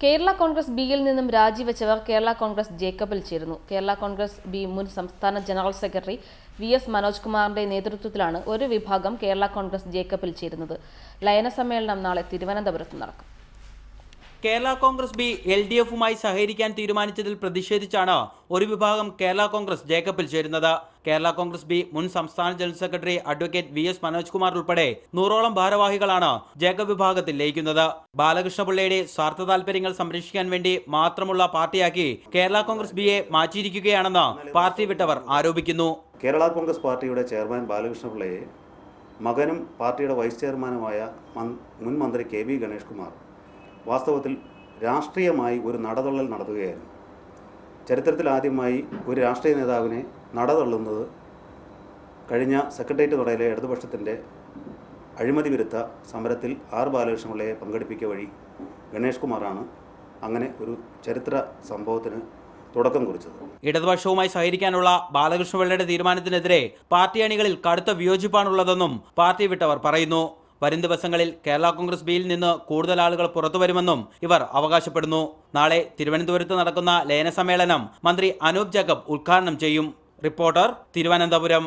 കേരള കോൺഗ്രസ് ബിയിൽ നിന്നും രാജിവെച്ചവർ കേരള കോൺഗ്രസ് ജേക്കബിൽ ചേരുന്നു. കേരള കോൺഗ്രസ് ബി മുൻ സംസ്ഥാന ജനറൽ സെക്രട്ടറി വി.എസ്. മനോജ് കുമാറിന്റെ നേതൃത്വത്തിലാണ് ഒരു വിഭാഗം കേരള കോൺഗ്രസ് ജേക്കബിൽ ചേരുന്നത്. ലയന സമ്മേളനം നാളെ തിരുവനന്തപുരത്ത് നടക്കും. കേരള കോൺഗ്രസ് ബി LDFുമായി സഹകരിക്കാൻ തീരുമാനിച്ചതിൽ പ്രതിഷേധിച്ചാണ് ഒരു വിഭാഗം കേരള കോൺഗ്രസ് ജേക്കബിൽ ചേരുന്നത്. കേരള കോൺഗ്രസ് ബി മുൻ സംസ്ഥാന general secretary advocate VS. Manoj Kumar ഉൾപ്പെടെ 100ഓളം ഭാരവാഹികളാണ് ജേക്കബ് വിഭാഗത്തിൽ ലയിക്കുന്നത്. ബാലകൃഷ്ണപിള്ളയുടെ സ്വാർത്ഥ താൽപര്യങ്ങൾ സംരക്ഷിക്കാൻ വേണ്ടി മാത്രമുള്ള പാർട്ടിയാക്കി കേരള കോൺഗ്രസ് ബിയെ മാറ്റിയിരിക്കുകയാണെന്ന് പാർട്ടി വിട്ടവർ ആരോപിക്കുന്നു. കേരള കോൺഗ്രസ് പാർട്ടിയുടെ ചെയർമാൻ ബാലകൃഷ്ണപിള്ളയെ മകനും പാർട്ടിയുടെ വൈസ് ചെയർമാനുമായ മുൻ മന്ത്രി KB ഗണേഷ് കുമാർ വാസ്തവത്തിൽ രാഷ്ട്രീയമായി ഒരു നടതള്ളൽ നടത്തുകയായിരുന്നു. ചരിത്രത്തിൽ ആദ്യമായി ഒരു രാഷ്ട്രീയ നേതാവിനെ നടതള്ളുന്നത് കഴിഞ്ഞ സെക്രട്ടേറിയറ്റ് നടയിലെ ഇടതുപക്ഷത്തിൻ്റെ അഴിമതി വിരുദ്ധ സമരത്തിൽ ബാലകൃഷ്ണപിള്ളയെ പങ്കെടുപ്പിക്കുക വഴി ഗണേഷ് കുമാറാണ് അങ്ങനെ ഒരു ചരിത്ര സംഭവത്തിന് തുടക്കം കുറിച്ചത്. ഇടതുപക്ഷവുമായി സഹകരിക്കാനുള്ള ബാലകൃഷ്ണപിള്ളയുടെ തീരുമാനത്തിനെതിരെ പാർട്ടി അണികളിൽ കടുത്ത വിയോജിപ്പാണുള്ളതെന്നും പാർട്ടി വിട്ടവർ പറയുന്നു. വരും ദിവസങ്ങളിൽ കേരള കോൺഗ്രസ് ബിയിൽ നിന്ന് കൂടുതൽ ആളുകൾ പുറത്തുവരുമെന്നും ഇവർ അവകാശപ്പെടുന്നു. നാളെ തിരുവനന്തപുരത്ത് നടക്കുന്ന ലയന സമ്മേളനം മന്ത്രി അനൂപ് ജേക്കബ് ഉദ്ഘാടനം ചെയ്യും. റിപ്പോർട്ടർ, തിരുവനന്തപുരം.